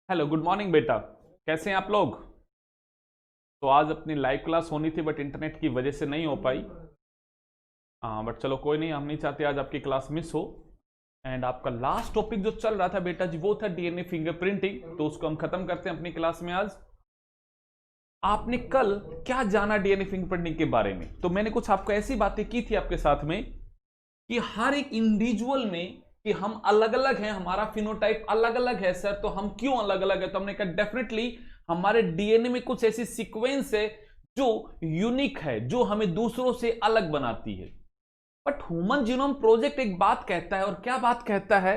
Hello, good morning बेटा। कैसे हैं आप लोग? तो आज अपनी लाइव क्लास होनी थी बट इंटरनेट की वजह से नहीं हो पाई। हाँ, बट चलो कोई नहीं, हम नहीं चाहते आज आपकी क्लास मिस हो। एंड आपका लास्ट टॉपिक जो चल रहा था बेटा जी वो था डीएनए फिंगरप्रिंटिंग, तो उसको हम खत्म करते हैं अपनी क्लास में आज। आपने कल क्या जाना डीएनए फिंगरप्रिंटिंग के बारे में? तो मैंने कुछ आपको ऐसी बातें की थी आपके साथ में कि हर एक इंडिविजुअल में कि हम अलग अलग हैं, हमारा फिनोटाइप अलग अलग है। सर तो हम क्यों अलग अलग है? तो हमने कहा डेफिनेटली हमारे डीएनए में कुछ ऐसी सीक्वेंस है जो यूनिक है, जो हमें दूसरों से अलग बनाती है। बट ह्यूमन जीनोम प्रोजेक्ट एक बात कहता है, और क्या बात कहता है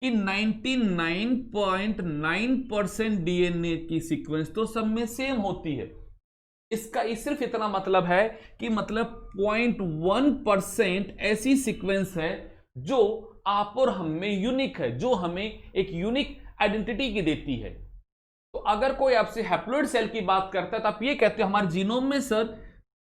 कि 99.9% डीएनए की सीक्वेंस तो सब में सेम होती है। इसका सिर्फ इतना मतलब है कि मतलब 0.1% ऐसी सीक्वेंस है जो आप और हम में यूनिक है, जो हमें एक यूनिक आइडेंटिटी की देती है। तो अगर कोई आपसे हैप्लोइड सेल की बात करता है तो आप ये कहते हो हमारे जीनोम में सर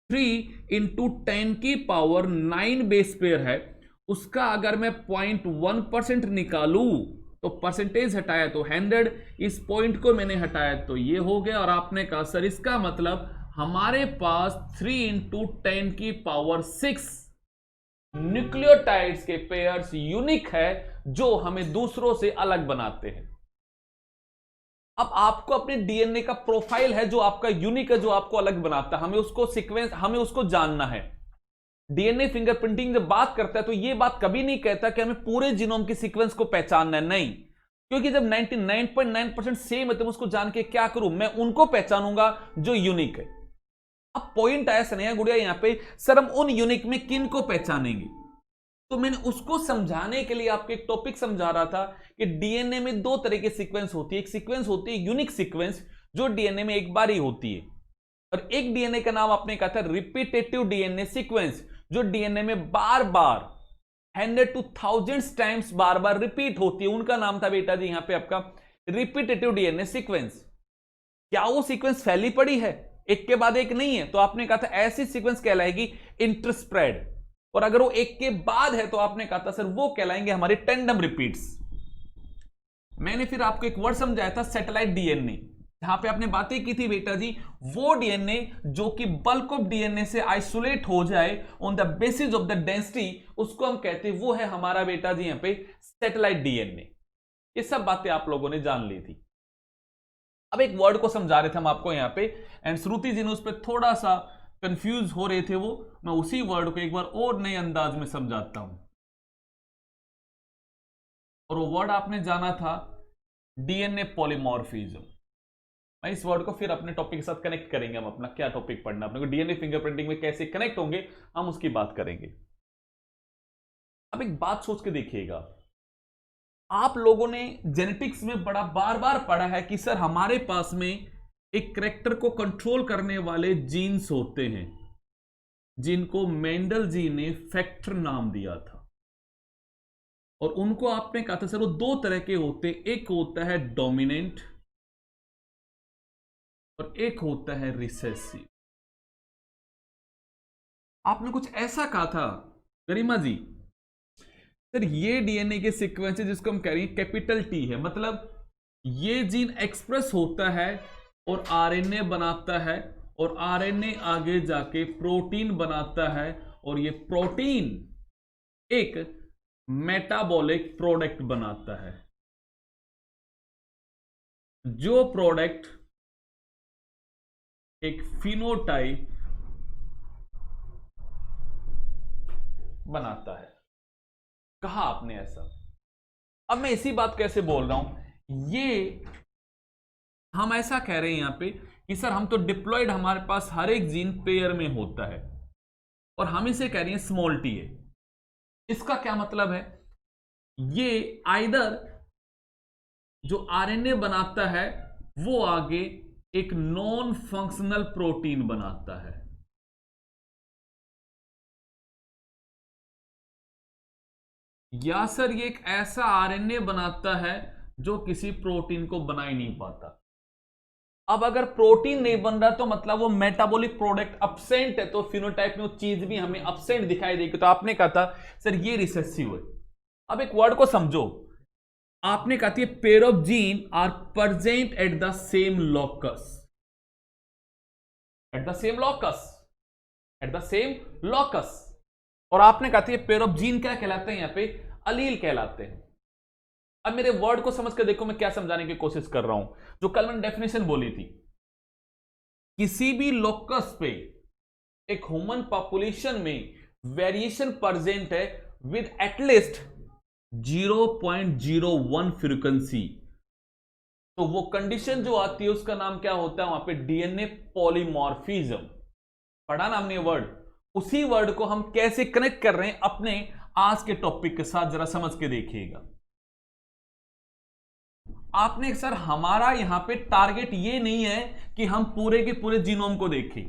3 × 10⁻⁹ बेस पेयर है। उसका अगर मैं 0.1% निकालू तो परसेंटेज हटाया तो 100, इस पॉइंट को मैंने हटाया तो ये हो गया। और आपने कहा सर इसका मतलब हमारे पास 3 × 10⁻⁶ न्यूक्लियोटाइड्स के पेयर्स यूनिक है जो हमें दूसरों से अलग बनाते हैं। अब आपको अपने डीएनए का प्रोफाइल है जो आपका यूनिक है, जो आपको अलग बनाता है, हमें उसको सीक्वेंस, हमें उसको जानना है। डीएनए फिंगरप्रिंटिंग जब बात करता है तो यह बात कभी नहीं कहता कि हमें पूरे जीनोम की सीक्वेंस को पहचानना है, नहीं। क्योंकि जब 99.9% सेम है तो मैं उसको जान के क्या करूं? मैं उनको पहचानूंगा जो यूनिक है। अब पॉइंट आया स्नेहा गुड़िया यहां पे, सर हम उन यूनिक में किन को पहचानेंगे? तो मैंने उसको समझाने के लिए आपको एक टॉपिक समझा रहा था कि डीएनए में दो तरह की सीक्वेंस होती है। एक सीक्वेंस होती है यूनिक सीक्वेंस जो डीएनए में एक बार ही होती है, और एक डीएनए का नाम आपने कहा था रिपीटेटिव डीएनए सीक्वेंस, जो डीएनए में बार बार 100 to 1000 times bar bar repeat होती है। उनका नाम था बेटा जी यहां पे आपका रिपीटेटिव डीएनए सीक्वेंस। क्या वो सीक्वेंस फैली पड़ी है, एक के बाद एक नहीं है? तो आपने कहा था ऐसी सीक्वेंस कहलाएगी इंटरस्प्रेड। और अगर वो एक के बाद है तो आपने कहा था सर वो कहलाएंगे हमारे टेंडम रिपीट्स। मैंने फिर आपको एक वर्ड समझाया था सैटेलाइट डीएनए, जहां पे आपने बातें की थी बेटा जी वो डीएनए जो कि बल्क ऑफ डीएनए से आइसोलेट हो जाए on the basis of the density, उसको हम कहते हैं वो है हमारा बेटा जी यहां पे सैटेलाइट डीएनए। ये सब बातें आप लोगों ने जान ली थी। अब एक वर्ड को समझा रहे थे हम आपको यहां पे, एंड श्रुति जी ने उस पर थोड़ा सा कंफ्यूज हो रहे थे वो, मैं उसी वर्ड को एक बार और नए अंदाज में समझाता हूं। और वो वर्ड आपने जाना था डीएनए पॉलीमॉर्फिज्म। मैं इस वर्ड को फिर अपने टॉपिक के साथ कनेक्ट करेंगे। हम अपना क्या टॉपिक पढ़ना अपने को डीएनए फिंगरप्रिंटिंग में कैसे कनेक्ट होंगे, हम उसकी बात करेंगे। अब एक बात सोच के देखिएगा, आप लोगों ने जेनेटिक्स में बड़ा बार बार पढ़ा है कि सर हमारे पास में एक कैरेक्टर को कंट्रोल करने वाले जीन्स होते हैं जिनको मेंडल जी ने फैक्टर नाम दिया था। और उनको आपने कहा था सर वो दो तरह के होते, एक होता है डोमिनेंट और एक होता है रिसेसिव। आपने कुछ ऐसा कहा था गरिमा जी, सर ये डीएनए के सीक्वेंस जिसको हम कह रहे हैं कैपिटल टी है, मतलब ये जीन एक्सप्रेस होता है और आरएनए बनाता है, और आरएनए आगे जाके प्रोटीन बनाता है, और ये प्रोटीन एक मेटाबॉलिक प्रोडक्ट बनाता है। जो प्रोडक्ट एक फिनोटाइप बनाता है। कहा आपने ऐसा? अब मैं इसी बात कैसे बोल रहा हूं, ये हम ऐसा कह रहे हैं यहां पे कि सर हम तो डिप्लॉयड, हमारे पास हर एक जीन पेयर में होता है, और हम इसे कह रहे हैं स्मॉल टी है। इसका क्या मतलब है? ये आइदर जो आरएनए बनाता है वो आगे एक नॉन फंक्शनल प्रोटीन बनाता है, या सर ये एक ऐसा आरएनए बनाता है जो किसी प्रोटीन को बना ही नहीं पाता। अब अगर प्रोटीन नहीं बन रहा तो मतलब वो मेटाबॉलिक प्रोडक्ट अब्सेंट है, तो फिनोटाइप में वो चीज भी हमें अब्सेंट दिखाई देगी। तो आपने कहा था सर ये रिसेसिव है। अब एक वर्ड को समझो, आपने कहा था pair of gene are present at the same locus, at the same locus, at the same locus. और आपने कहा था पेयर ऑफ जीन क्या कहलाते हैं, यहां पे अलील कहलाते हैं। अब मेरे वर्ड को समझ कर देखो मैं क्या समझाने की कोशिश कर रहा हूं, जो कल मैंने डेफिनेशन बोली थी। किसी भी लोकस पे एक ह्यूमन पॉपुलेशन में वेरिएशन प्रेजेंट है विद एटलीस्ट 0.01 फ्रीक्वेंसी, तो वो कंडीशन जो आती है उसका नाम क्या होता है, वहां पे डीएनए पॉलीमॉर्फिज्म। पढ़ा ना हमने वर्ड, उसी वर्ड को हम कैसे कनेक्ट कर रहे हैं अपने आज के टॉपिक के साथ, जरा समझ के देखिएगा। आपने सर हमारा यहां पे टारगेट ये नहीं है कि हम पूरे के पूरे जीनोम को देखें,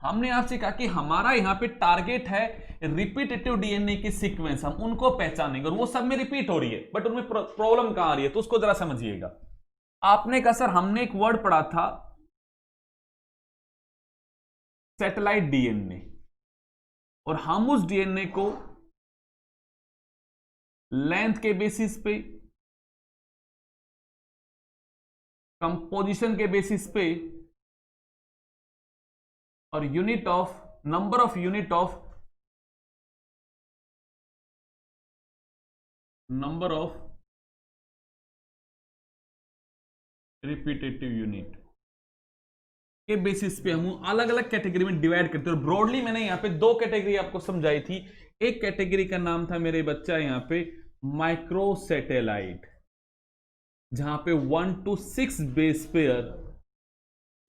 हमने आपसे कहा कि हमारा यहां पे टारगेट है रिपीटेटिव डीएनए की सीक्वेंस, हम उनको पहचानेंगे और वो सब में रिपीट हो रही है, बट उनमें प्रॉब्लम कहां आ रही है, तो उसको जरा समझिएगा। आपने कहा सर हमने एक वर्ड पढ़ा था सैटेलाइट डीएनए, और हम उस डीएनए को लेंथ के बेसिस पे, कंपोजिशन के बेसिस पे और unit of number of unit of repetitive unit के बेसिस पे हम अलग अलग कैटेगरी में डिवाइड करते हैं। और ब्रॉडली मैंने यहां पे दो कैटेगरी आपको समझाई थी। एक कैटेगरी का नाम था मेरे बच्चा यहां पे माइक्रो सैटेलाइट, जहां पे 1 to 6 बेस पेयर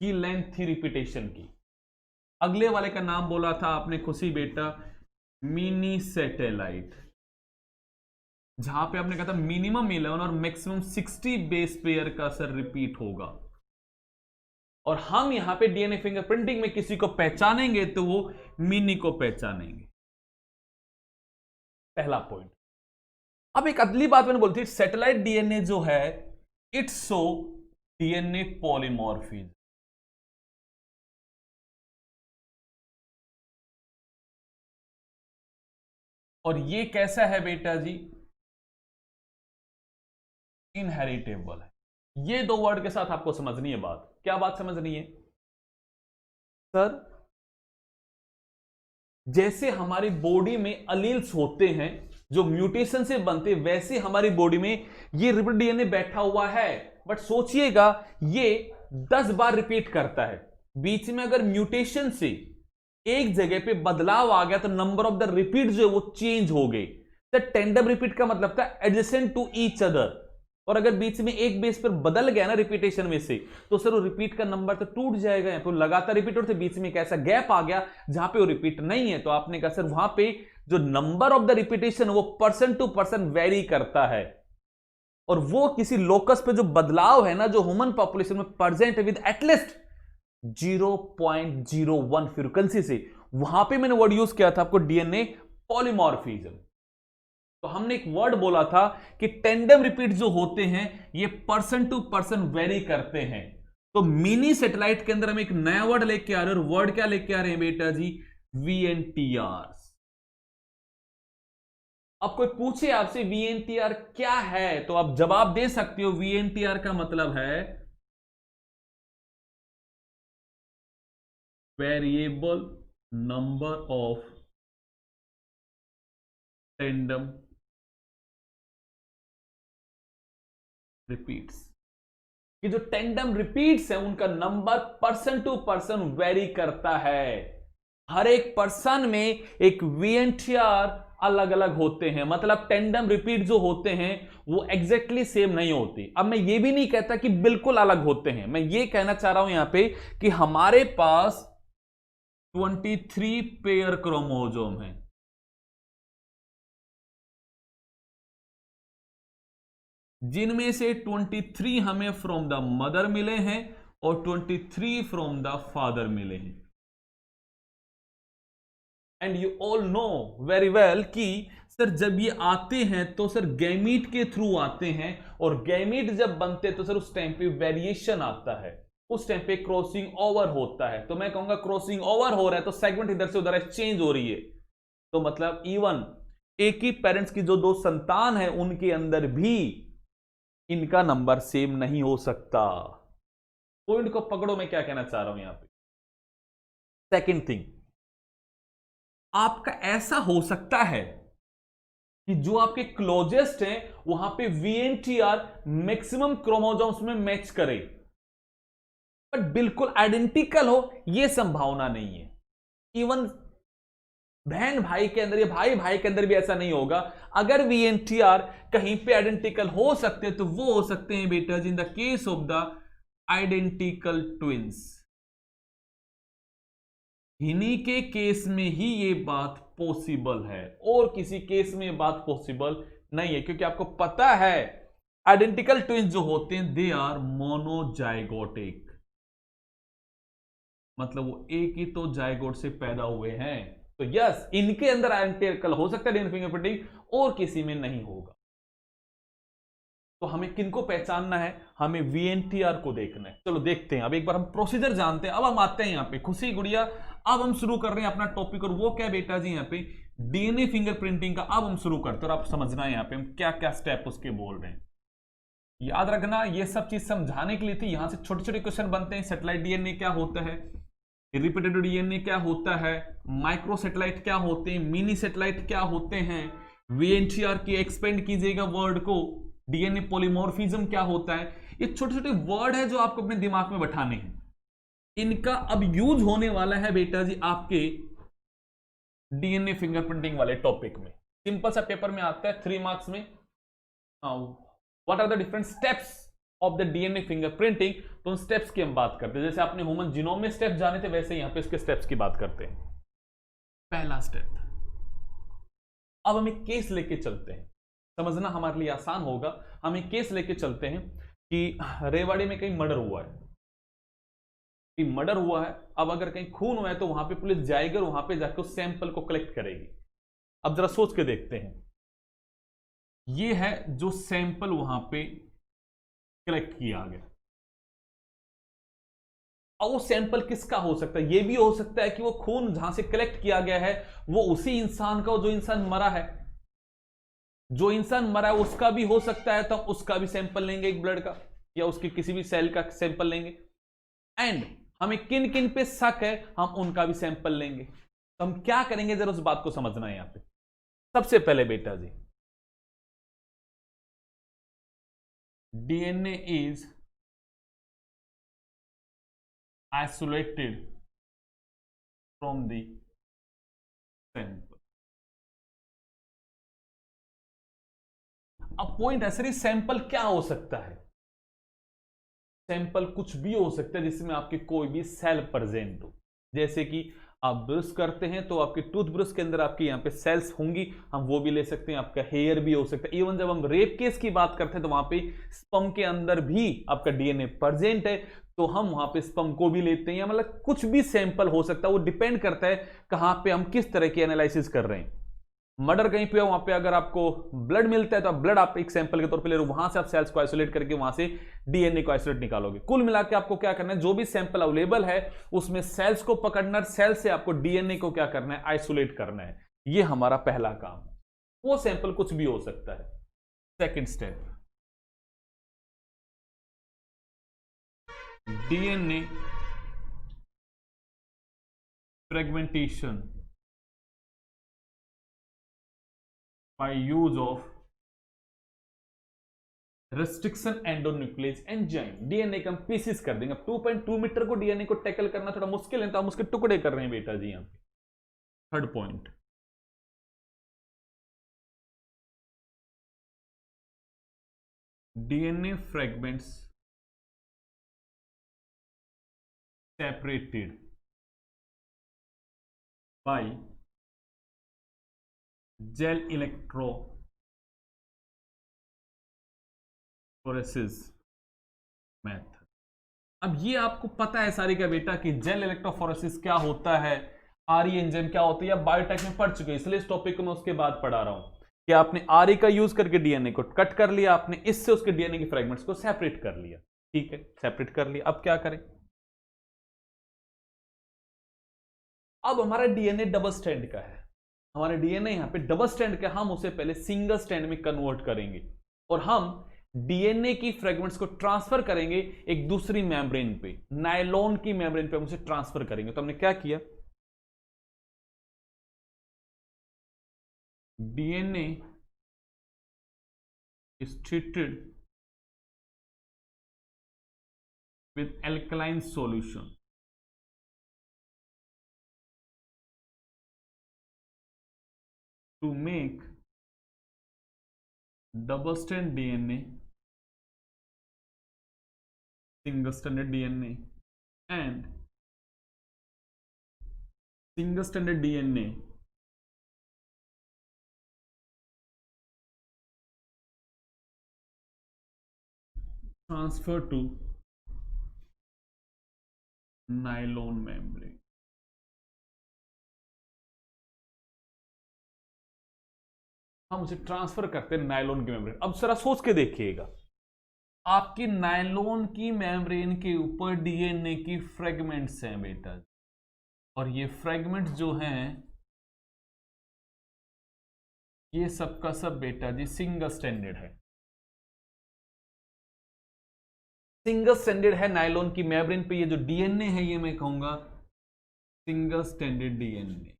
की लेंथ थी रिपीटेशन की। अगले वाले का नाम बोला था आपने खुशी बेटा मिनी सैटेलाइट, जहां पे आपने कहा था मिनिमम 11 और मैक्सिमम 60 बेस पेयर का सर रिपीट होगा। और हम यहां पे डीएनए फिंगरप्रिंटिंग में किसी को पहचानेंगे तो वो मिनी को पहचानेंगे, पहला पॉइंट। अब एक अगली बात मैंने बोली थी, सैटेलाइट डीएनए जो है इट्स सो डीएनए पॉलीमॉर्फिज्म। और ये कैसा है बेटा जी, इनहेरिटेबल है। ये दो वर्ड के साथ आपको समझनी है बात। क्या बात समझनी है सर, जैसे हमारी बॉडी में अलील्स होते हैं जो म्यूटेशन से बनते, वैसे हमारी बॉडी में ये रिपीट डीएनए बैठा हुआ है, बट सोचिएगा ये 10 बार रिपीट करता है। बीच में अगर म्यूटेशन से एक जगह पे बदलाव आ गया तो नंबर ऑफ द रिपीट जो है वो चेंज हो गए। तो टेंडम रिपीट का मतलब था एडजेसेंट टू ईच अदर, और अगर बीच में एक बेस पर बदल गया ना रिपीटेशन में से, तो सर वो रिपीट का नंबर तो टूट जाएगा। तो लगातार रिपीट होते बीच में एक ऐसा गैप आ गया जहां पे वो रिपीट नहीं है, तो आपने कहा सर वहां पे जो नंबर ऑफ द रिपीटेशन वो पर्सन टू पर्सन वेरी करता है, और वो किसी लोकस पे जो बदलाव है ना जो ह्यूमन पॉपुलेशन में प्रेजेंट है विद एटलीस्ट 0.01 फ्रीक्वेंसी से, वहां पे मैंने वर्ड यूज किया था आपको डीएनए पॉलीमॉर्फिज्म। तो हमने एक वर्ड बोला था कि टेंडम रिपीट जो होते हैं ये पर्सन टू पर्सन वेरी करते हैं। तो मिनी सैटेलाइट के अंदर हम एक नया वर्ड लेके आ रहे हैं, और वर्ड क्या लेके आ रहे हैं बेटा जी, VNTR। अब कोई पूछे आपसे VNTR क्या है तो आप जवाब दे सकते हो, VNTR का मतलब है variable number of tandem repeats. कि जो टेंडम रिपीट्स है उनका number person to person vary करता है। हर एक पर्सन में एक VNTR अलग अलग होते हैं, मतलब टेंडम रिपीट जो होते हैं वो एग्जैक्टली सेम नहीं होती। अब मैं ये भी नहीं कहता कि बिल्कुल अलग होते हैं, मैं ये कहना चाह रहा हूं यहां पे कि हमारे पास 23 पेयर क्रोमोसोम है, जिनमें से 23 हमें फ्रॉम द मदर मिले हैं और 23 फ्रॉम द फादर मिले हैं। And you all know very well कि सर जब ये आते हैं तो सर गैमीट के थ्रू आते हैं, और गैमीट जब बनते तो सर उस टाइम पे वेरिएशन आता है, उस टाइम पे क्रॉसिंग ओवर होता है। तो मैं कहूंगा क्रॉसिंग ओवर हो रहा है तो सेगमेंट इधर से उधर एक्सचेंज हो रही है, तो मतलब इवन एक ही पेरेंट्स की जो दो संतान है उनके अंदर भी इनका नंबर सेम नहीं हो सकता। पॉइंट को पकड़ो, मैं क्या कहना चाह रहा हूं यहां पे। सेकंड थिंग, आपका ऐसा हो सकता है कि जो आपके क्लोजेस्ट हैं वहां पे VNTR मैक्सिमम क्रोमोसोम्स में मैच करे, बट बिल्कुल आइडेंटिकल हो यह संभावना नहीं है। इवन बहन भाई के अंदर या भाई भाई के अंदर भी ऐसा नहीं होगा। अगर VNTR कहीं पे आइडेंटिकल हो सकते हैं तो वो हो सकते हैं बेटा in the case of the identical twins. इन्हीं के केस में ही ये बात पॉसिबल है, और किसी केस में ये बात पॉसिबल नहीं है, क्योंकि आपको पता है आइडेंटिकल ट्विंस जो होते हैं दे आर मोनोजाइगोटिक, मतलब वो एक ही तो जाइगोट से पैदा हुए हैं। तो यस, इनके अंदर आइडेंटिकल हो सकता है डीएनए फिंगरप्रिंटिंग, और किसी में नहीं होगा। तो हमें किनको पहचानना है, हमें VNTR को देखना है। चलो देखते हैं, अब एक बार हम प्रोसीजर जानते हैं। अब हम आते हैं यहां पे खुशी गुड़िया, अब हम शुरू कर रहे हैं अपना टॉपिक, और वो क्या बेटा जी यहां पे डीएनए फिंगरप्रिंटिंग का अब हम शुरू करते हैं। और आप समझना है यहां पे हम क्या क्या स्टेप उसके बोल रहे हैं। याद रखना ये सब चीज समझाने के लिए थी, यहां से छोटे छोटे क्वेश्चन बनते हैं। सैटेलाइट डीएनए क्या होता है, रिपीटेड डीएनए क्या होता है, माइक्रो सैटेलाइट क्या होते हैं, मिनी सैटेलाइट क्या होते हैं, VNTR की एक्सपेंड कीजिएगा वर्ड को, डीएनए पॉलीमॉर्फिज्म क्या होता है। ये छोटे छोटे वर्ड है जो आपको अपने दिमाग में बैठाने हैं। इनका अब यूज होने वाला है बेटा जी आपके डीएनए फिंगरप्रिंटिंग वाले टॉपिक में। सिंपल सा पेपर में आता है 3 मार्क्स में, what are the different steps of the DNA fingerprinting. तो उन स्टेप्स की हम बात करते हैं। जैसे आपने ह्यूमन जीनोम में स्टेप्स जाने थे, वैसे यहां पे इसके स्टेप्स की बात करते हैं। पहला स्टेप, अब हम एक केस लेके चलते हैं, समझना हमारे लिए आसान होगा। हम एक केस लेके चलते हैं कि रेवाड़ी में कहीं मर्डर हुआ है, मर्डर हुआ है। अब अगर कहीं खून हुआ है तो वहां पे पुलिस जाएगी और वहां पे जाकर उस सैंपल को कलेक्ट करेगी। अब जरा सोच के देखते हैं, ये है जो सैंपल वहां पे कलेक्ट किया गया। और वो सैंपल किसका हो सकता है, ये भी हो सकता है कि वो खून जहां से कलेक्ट किया गया है वो उसी इंसान का, जो इंसान मरा है, जो इंसान मरा है उसका भी हो सकता है। तो हम उसका भी सैंपल लेंगे एक ब्लड का, या उसके किसी भी सेल का सैंपल लेंगे। एंड हमें किन किन पे शक है हम उनका भी सैंपल लेंगे। तो हम क्या करेंगे जरा उस बात को समझना है यहां पे। सबसे पहले बेटा जी, DNA is isolated from the sample. अब पॉइंट है सर, सैंपल क्या हो सकता है। सैंपल कुछ भी हो सकता है जिसमें आपके कोई भी सेल प्रेजेंट हो। जैसे कि आप ब्रश करते हैं तो आपके टूथब्रश के अंदर आपके यहाँ पे सेल्स होंगी, हम वो भी ले सकते हैं। आपका हेयर भी हो सकता है। इवन जब हम रेप केस की बात करते हैं तो वहां पे स्पर्म के अंदर भी आपका डीएनए प्रेजेंट है, तो हम वहां पे स्पर्म को भी लेते हैं। मतलब कुछ भी सैंपल हो सकता है, वो डिपेंड करता है कहां पे हम किस तरह की एनालिसिस कर रहे हैं। मर्डर कहीं पे, वहां पे अगर आपको ब्लड मिलता है तो आप ब्लड आप एक सैंपल के तौर पे ले रहे हो, वहां से आप सेल्स को आइसोलेट करके वहां से डीएनए को आइसोलेट निकालोगे। कुल मिला के आपको क्या करना है, जो भी सैंपल अवेलेबल है उसमें सेल्स को पकड़ना, सेल से आपको डीएनए को क्या करना है, आइसोलेट करना है। ये हमारा पहला काम। वो सैंपल कुछ भी हो सकता है। Second step, DNA fragmentation by use of restriction endonuclease enzyme। DNA का हम पीसीस कर देंगे। 2.2 मीटर को डीएनए को टैकल करना थोड़ा मुश्किल है, तो हम उसके टुकड़े कर रहे हैं बेटा जी यहां पे। Third point, DNA fragments separated by gel electrophoresis method. अब ये आपको पता है सारी का बेटा कि जेल इलेक्ट्रोफोरेसिस क्या होता है, आरई एंजाइम क्या होता है, या बायोटेक में पढ़ चुके, इसलिए इस टॉपिक को मैं उसके बाद पढ़ा रहा हूं कि आपने आरई का यूज करके डीएनए को कट कर लिया, आपने इससे उसके डीएनए के फ्रेगमेंट्स को सेपरेट कर लिया। ठीक है, सेपरेट कर लिया। अब क्या करें, अब हमारा डीएनए डबल स्ट्रैंड का है। हमारे डीएनए यहां पे डबल स्ट्रैंड का, हम उसे पहले सिंगल स्ट्रैंड में कन्वर्ट करेंगे और हम डीएनए की फ्रेगमेंट्स को ट्रांसफर करेंगे एक दूसरी मेम्ब्रेन पे, नायलॉन की मेम्ब्रेन पे हम उसे ट्रांसफर करेंगे। तो हमने क्या किया, DNA is treated with alkaline solution to make double strand DNA, single stranded DNA and single stranded DNA transfer to nylon membrane। हम उसे ट्रांसफर करते हैं नायलॉन की मेम्ब्रेन। अब जरा सोच के देखिएगा, आपकी नायलॉन की मेम्ब्रेन के ऊपर डीएनए की फ्रेगमेंट्स हैं बेटा, और ये फ्रेगमेंट्स जो हैं ये सबका सब बेटा जी सिंगल स्टैंडर्ड है, सिंगल स्टैंडर्ड है नायलॉन की मेम्ब्रेन पे। ये जो डीएनए है ये मैं कहूंगा सिंगल स्टैंडर्ड डीएनए।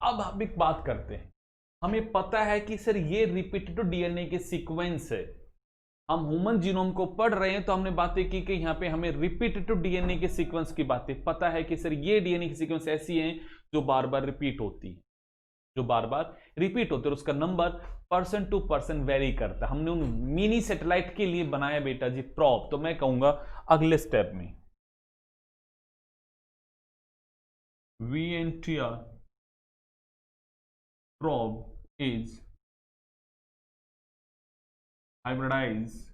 अब हम एक बात करते हैं, हमें पता है कि सर ये रिपीटेटिव डीएनए के सीक्वेंस है, हम ह्यूमन जीनोम को पढ़ रहे हैं तो हमने बातें की कि यहां पे हमें रिपीटेटिव डीएनए के सीक्वेंस की बातें पता है कि सर ये डीएनए की सीक्वेंस ऐसी हैं जो बार बार रिपीट होती है, जो बार बार रिपीट होती है, और उसका number person to person vary करता है। हमने उन मिनी सैटेलाइट के लिए बनाया बेटा जी प्रोब। तो मैं कहूंगा अगले स्टेप में VNTR probe is hybridized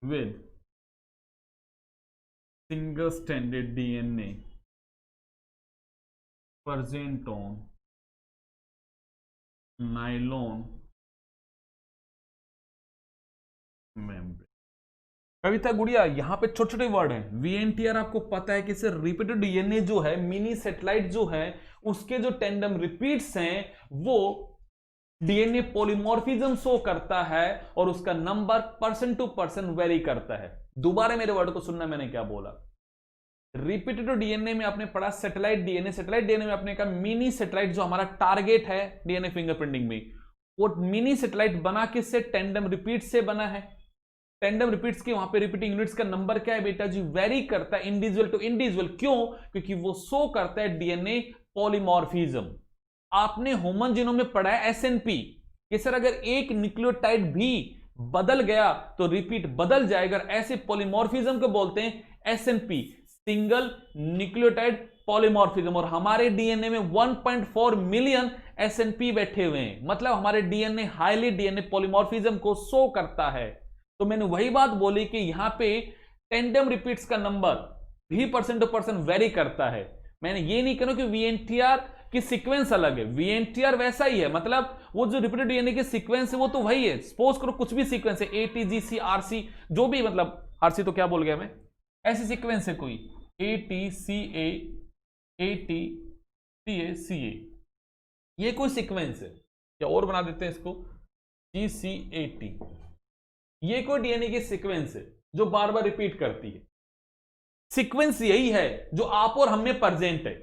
with single stranded DNA present on nylon membrane। कविता गुड़िया, यहां पे छोटे छोटे वर्ड हैं। VNTR आपको पता है कि सर रिपीटेड डीएनए जो है, मिनी सैटेलाइट जो है, उसके जो टेंडम रिपीट्स हैं वो डीएनए पॉलीमॉर्फिज्म शो करता है और उसका number person to person vary करता है। दोबारा मेरे वर्ड को सुनना, मैंने क्या बोला। रिपीटेटिव डीएनए में आपने पढ़ा सैटेलाइट डीएनए, सैटेलाइट डीएनए में आपने कहा मिनी सैटेलाइट जो हमारा टारगेट है डीएनए फिंगरप्रिंटिंग में, वो मिनी सैटेलाइट बना किससे, टेंडम रिपीट से बना है। टेंडम रिपीट्स के वहां पे रिपीटिंग यूनिट्स का नंबर क्या है बेटा जी, वेरी करता है इंडिविजुअल टू इंडिविजुअल। क्यों? क्योंकि वो शो करता है डीएनए पॉलीमॉर्फिज्म। आपने ह्यूमन जीनोम में पढ़ा है एसएनपी कि सर अगर एक न्यूक्लियोटाइड भी बदल गया तो रिपीट बदल जाएगा, ऐसे पॉलीमॉर्फिज्म को बोलते हैं एसएनपी, सिंगल न्यूक्लियोटाइड पॉलीमॉर्फिज्म। और हमारे डीएनए में 1.4 मिलियन एसएनपी बैठे हुए हैं, मतलब हमारे डीएनए हाईली डीएनए पॉलीमॉर्फिज्म को शो करता है। तो मैंने वही बात बोली कि यहां पे टेंडम रिपीट्स का नंबर भी पर्सन टू पर्सन वेरी करता है। मैंने ये नहीं कहना कि VNTR की सीक्वेंस अलग है, VNTR वैसा ही है, मतलब वो जो रिपीटेड डीएनए की सीक्वेंस है वो तो वही है। सपोज करो कुछ भी सीक्वेंस है ATGC RC जो भी, मतलब RC तो क्या बोल गया मैं, ऐसी सीक्वेंस है कोई ATCA ATCA CA, ये कोई सीक्वेंस है, या और बना देते हैं इसको GCAT, ये कोई डीएनए की सीक्वेंस है जो बार बार रिपीट करती है। सीक्वेंस यही है जो आप और हम में प्रेजेंट है,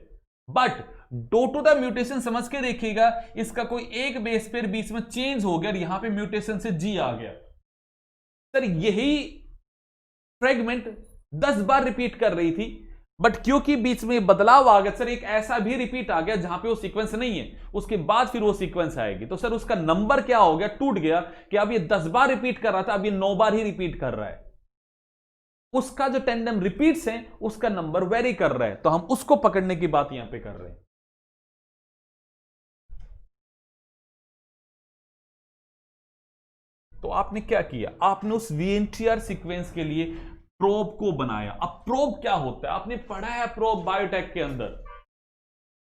but due to the mutation, समझ के देखिएगा, इसका कोई एक बेस पेयर बीच में चेंज हो गया और यहां पे म्यूटेशन से G आ गया। सर यही फ्रेगमेंट 10 बार रिपीट कर रही थी, बट क्योंकि बीच में बदलाव आ गया, सर एक ऐसा भी रिपीट आ गया जहां पे वो सीक्वेंस नहीं है, उसके बाद फिर वो सीक्वेंस आएगी, तो सर उसका नंबर क्या हो गया, टूट गया कि अब ये 10 बार रिपीट कर रहा था, अब ये 9 बार ही रिपीट कर रहा है। उसका जो टेंडम रिपीट्स है उसका नंबर वेरी कर रहा है, तो हम उसको पकड़ने की बात यहां पे कर रहे हैं। तो आपने क्या किया, आपने उस VNTR सीक्वेंस के लिए प्रोब को बनाया। अब प्रोब क्या होता है, आपने पढ़ा है प्रोब बायोटेक के अंदर,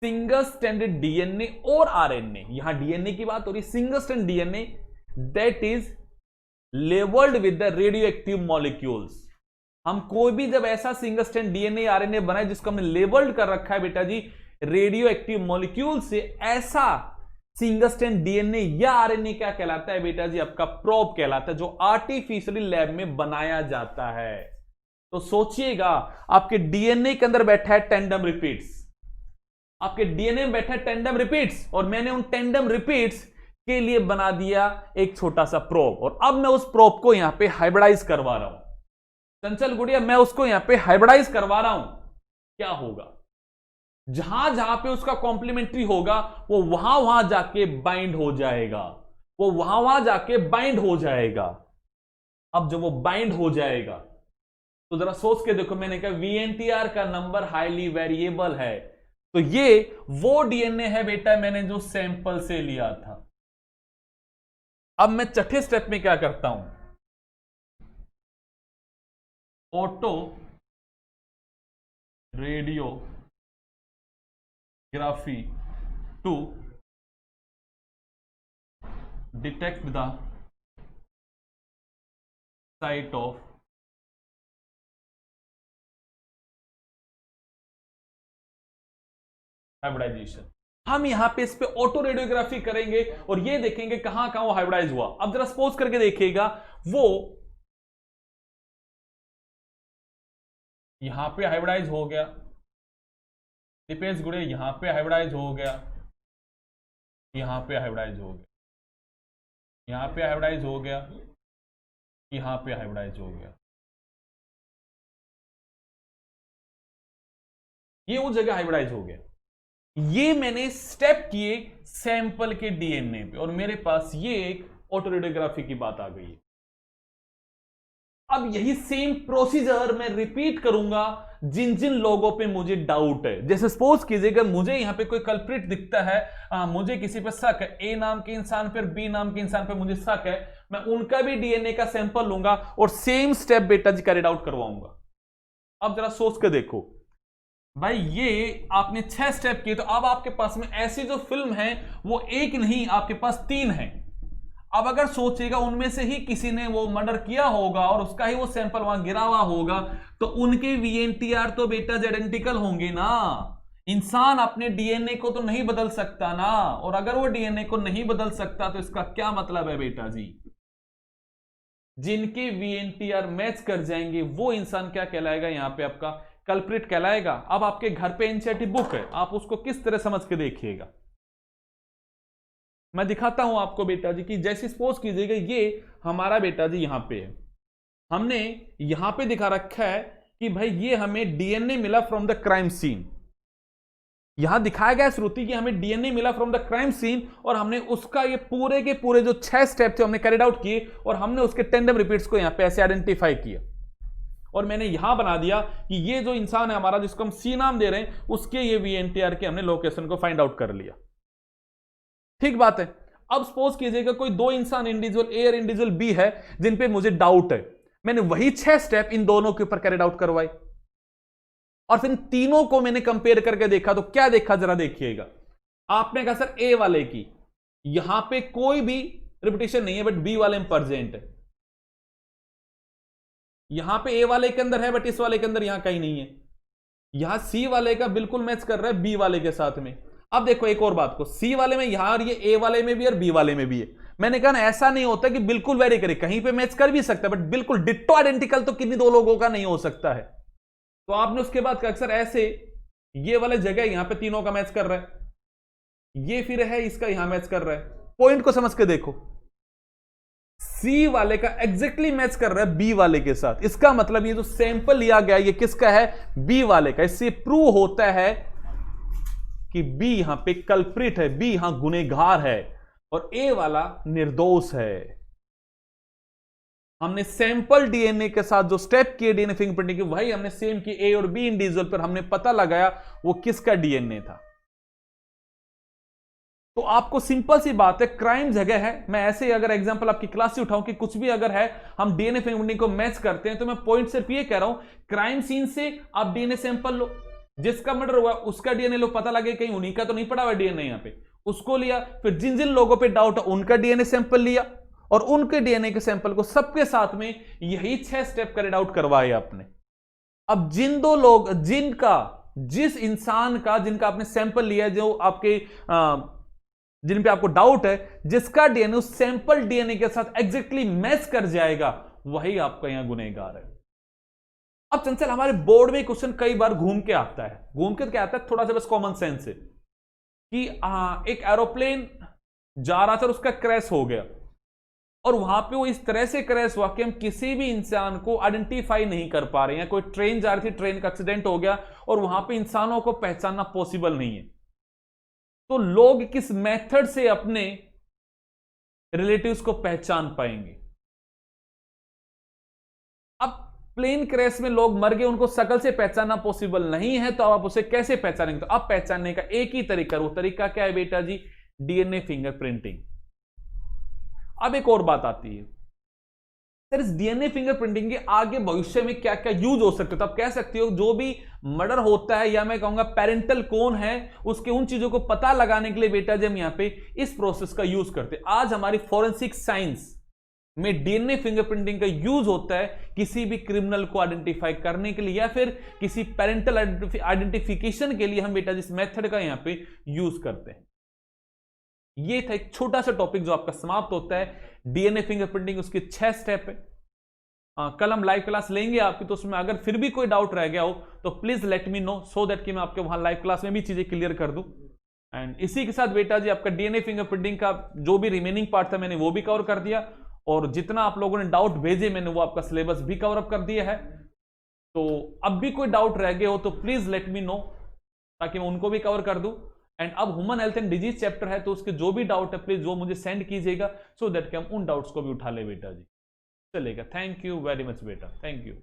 सिंगल स्टैंडर्ड डीएनए और आरएनए, यहां डीएनए की बात हो रही, single standard DNA that is labelled with the radio active molecules. हम कोई भी जब ऐसा सिंगल स्ट्रैंड डीएनए आरएनए बनाए जिसको हमने लेबल्ड कर रखा है बेटा जी रेडियो एक्टिव मॉलिक्यूल से, ऐसा सिंगल स्ट्रैंड डीएनए या आरएनए क्या कहलाता है बेटा जी? आपका प्रोब कहलाता है, जो आर्टिफिशियली लैब में बनाया जाता है। तो सोचिएगा, आपके डीएनए के अंदर बैठा है टेंडम रिपीट्स, आपके डीएनए में बैठा है टेंडम रिपीट्स, और मैंने उन टेंडम रिपीट्स के लिए बना दिया एक छोटा सा प्रोब, और अब मैं उस प्रोब को यहां पे हाइब्रिडाइज करवा रहा हूं। चंचल गुड़िया, मैं उसको यहां पे हाइब्रिडाइज करवा रहा हूं। क्या होगा? जहां जहां पे उसका कॉम्प्लीमेंट्री होगा वो वहां वहां जाके बाइंड हो जाएगा, वो वहां वहां जाके बाइंड हो जाएगा। अब जब वो बाइंड हो जाएगा तो जरा सोच के देखो, मैंने कहा वीएनटीआर का नंबर हाईली वेरिएबल है, तो ये वो डीएनए है बेटा मैंने जो सैंपल से लिया था। अब मैं छठे स्टेप में क्या करता हूं? Autoradiography to detect the site of hybridization. हम यहां पे इस पे ऑटो रेडियोग्राफी करेंगे और ये देखेंगे कहां कहां वो हाइब्रिडाइज हुआ। अब जरा सपोज करके देखिएगा, वो यहां पे हाइब्रिडाइज हो गया, दीपेश गुड़े यहां पे हाइब्रिडाइज हो गया, यहां पे हाइब्रिडाइज हो गया, यहां पे हाइब्रिडाइज हो गया, यहां पे हाइब्रिडाइज हो गया। ये वो जगह हाइब्रिडाइज हो गया। ये मैंने स्टेप किए सैंपल के डीएनए पे, और मेरे पास ये एक ऑटो रेडियोग्राफी की बात आ गई है। अब यही सेम प्रोसीजर मैं रिपीट करूंगा जिन जिन लोगों पे मुझे डाउट है। जैसे सपोज कीजिएगा मुझे यहां पे कोई कल्प्रिट दिखता है, मुझे किसी पे शक है, ए नाम के इंसान पर, बी नाम के इंसान पे मुझे शक है, मैं उनका भी डीएनए का सैंपल लूंगा और सेम स्टेप बेटा जी कैरिड आउट करवाऊंगा। अब जरा सोच के देखो भाई, ये आपने 6 स्टेप किए, तो अब आपके पास में ऐसी जो फिल्म है वो एक नहीं, आपके पास 3 है। अब अगर सोचिएगा उनमें से ही किसी ने वो मर्डर किया होगा और उसका ही वो सैंपल वहां गिरा हुआ होगा, तो उनके वीएनटीआर तो बेटा आइडेंटिकल होंगे ना। इंसान अपने डीएनए को तो नहीं बदल सकता ना, और अगर वो डीएनए को नहीं बदल सकता तो इसका क्या मतलब है बेटा जी? जिनके वीएनटीआर मैच कर जाएंगे वो इंसान क्या कहलाएगा? यहां पे आपका कल्प्रिट कहलाएगा। अब आपके घर पे एनसीईआरटी बुक है, आप उसको किस तरह समझ के देखिएगा। मैं दिखाता हूं आपको बेटा जी कि जैसे सपोज कीजिएगा ये हमारा बेटा जी यहां पे है, हमने यहां पे दिखा रखा है कि भाई ये हमें डीएनए मिला फ्रॉम द क्राइम सीन। यहां दिखाया गया श्रुति कि हमें डीएनए मिला फ्रॉम द क्राइम सीन, और हमने उसका ये पूरे के पूरे जो 6 स्टेप थे हमने कैरिड आउट किए, और हमने उसके टेंडम रिपीट्स को यहां पे ऐसे आइडेंटिफाई किया, और मैंने यहां बना दिया कि ये जो इंसान है हमारा जिसको हम सी नाम दे रहे हैं, उसके ये वीएनटीआर के हमने लोकेशन को फाइंड आउट कर लिया। ठीक बात है। अब सपोज कीजिएगा कोई 2 इंसान इंडिविजुअल ए और इंडिविजुअल बी है जिन पे मुझे डाउट है, मैंने वही 6 स्टेप इन दोनों के ऊपर कैरिड आउट करवाए, और फिर तीनों को मैंने कंपेयर करके देखा, तो क्या देखा जरा देखिएगा। आपने कहा सर ए वाले की यहां पे कोई भी रिपीटेशन नहीं है, बट बी वाले में प्रेजेंट है। यहां पे ए वाले के अंदर है बट इस वाले के अंदर यहां कहीं नहीं है। यहां सी वाले का बिल्कुल मैच कर रहा है बी वाले के साथ में। अब देखो एक और बात को, सी वाले में यहां और ये ए वाले में भी और बी वाले में भी है। मैंने कहा ना ऐसा नहीं होता कि बिल्कुल वेरी करे, कहीं पे मैच कर भी सकता है, बट बिल्कुल डिट्टो आइडेंटिकल तो किन्हीं 2 लोगों का नहीं हो सकता है। तो आपने उसके बाद कहा अक्सर ऐसे ये वाले जगह यहां पे तीनों का मैच कर रहा है, ये फिर है इसका यहां मैच कर रहा है। पॉइंट को समझ के देखो, सी वाले का एग्जैक्टली मैच कर रहा है बी वाले के साथ। इसका मतलब ये जो सैंपल लिया गया ये किसका है? बी वाले का। इससे प्रूव होता है कि बी यहां पे कल्प्रिट है, बी यहां गुनहगार है, और ए वाला निर्दोष है। हमने सैंपल डीएनए के साथ जो स्टेप किए डीएनए फिंगरप्रिंटिंग की, वही हमने सेम की ए और बी इंडिविजुअल पर, हमने पता लगाया वो किसका डीएनए था। तो आपको सिंपल सी बात है, क्राइम जगह है। मैं ऐसे ही अगर एग्जांपल आपकी क्लास से उठाऊं कि कुछ भी अगर है हम डीएनए फिंगरप्रिंटिंग को मैच करते हैं, तो मैं पॉइंट सिर्फ ये कह रहा हूं क्राइम सीन से आप डीएनए सैंपल लो, जिसका मर्डर हुआ उसका डीएनए लो, पता लगे कहीं उन्हीं का तो नहीं पड़ा हुआ डीएनए यहां पे, उसको लिया। फिर जिन जिन लोगों पे डाउट है उनका डीएनए सैंपल लिया, और उनके डीएनए के सैंपल को सबके साथ में यही 6 स्टेप कैरिड आउट करवाए आपने। अब जिस इंसान का जिनका आपने सैंपल लिया, जो आपके जिन पे आपको डाउट है, जिसका डीएनए उस सैंपल डीएनए के साथ एग्जैक्टली मैच कर जाएगा, वही आपका यहां गुनहगार है। अब चंचल, हमारे बोर्ड में क्वेश्चन कई बार घूम के आता है। घूम के क्या आता है, थोड़ा सा बस कॉमन सेंस है कि एक एरोप्लेन जा रहा था और उसका क्रैश हो गया, और वहां पे वो इस तरह से क्रैश हुआ कि हम किसी भी इंसान को आइडेंटिफाई नहीं कर पा रहे हैं। कोई ट्रेन जा रही थी, ट्रेन का एक्सीडेंट हो गया और वहां पे इंसानों को पहचानना पॉसिबल नहीं है। तो लोग किस मेथड से अपने रिलेटिव्स को पहचान पाएंगे? अब प्लेन क्रैश में लोग मर गए, उनको शकल से पहचानना पॉसिबल नहीं है, तो आप उसे कैसे पहचानेंगे? तो अब पहचानने का एक ही तरीका, वो तरीका क्या है बेटा जी? DNA fingerprinting. अब एक और बात आती है, सर इस डीएनए फिंगरप्रिंटिंग के आगे भविष्य में क्या क्या यूज हो सकते हो? तो आप कह सकते हो जो भी मर्डर होता है, या मैं कहूंगा पेरेंटल कौन है, उसके उन चीजों को पता लगाने के लिए बेटा जी हम यहां पे इस प्रोसेस का यूज करते हैं। आज हमारी फॉरेंसिक साइंस में डीएनए फिंगरप्रिंटिंग का यूज होता है किसी भी क्रिमिनल को आइडेंटिफाई करने के लिए, या फिर किसी पेरेंटल आइडेंटिफिकेशन के लिए हम बेटा जिस मेथड का यहां पे यूज करते हैं। ये था एक छोटा सा टॉपिक जो आपका समाप्त होता है। डीएनए फिंगरप्रिंटिंग, उसके 6 स्टेप है। कल हम लाइव क्लास लेंगे आपकी, तो उसमें अगर फिर भी कोई डाउट रह गया हो तो please let me know, so that कि मैं आपके वहां लाइव क्लास में भी चीजें क्लियर कर दूं। एंड इसी के साथ बेटा जी आपका डीएनए फिंगरप्रिंटिंग का जो भी रिमेनिंग पार्ट था मैंने वो भी कवर कर दिया, और जितना आप लोगों ने डाउट भेजे मैंने वो आपका सिलेबस भी कवर अप कर दिया है। तो अब भी कोई डाउट रह गए हो तो प्लीज लेट मी नो, ताकि मैं उनको भी कवर कर दूं। एंड अब human health and disease chapter है, तो उसके जो भी डाउट है प्लीज वो मुझे सेंड कीजिएगा, सो दैट कि हम उन डाउट्स को भी उठा ले बेटा जी। चलेगा। थैंक यू वेरी मच बेटा, थैंक यू।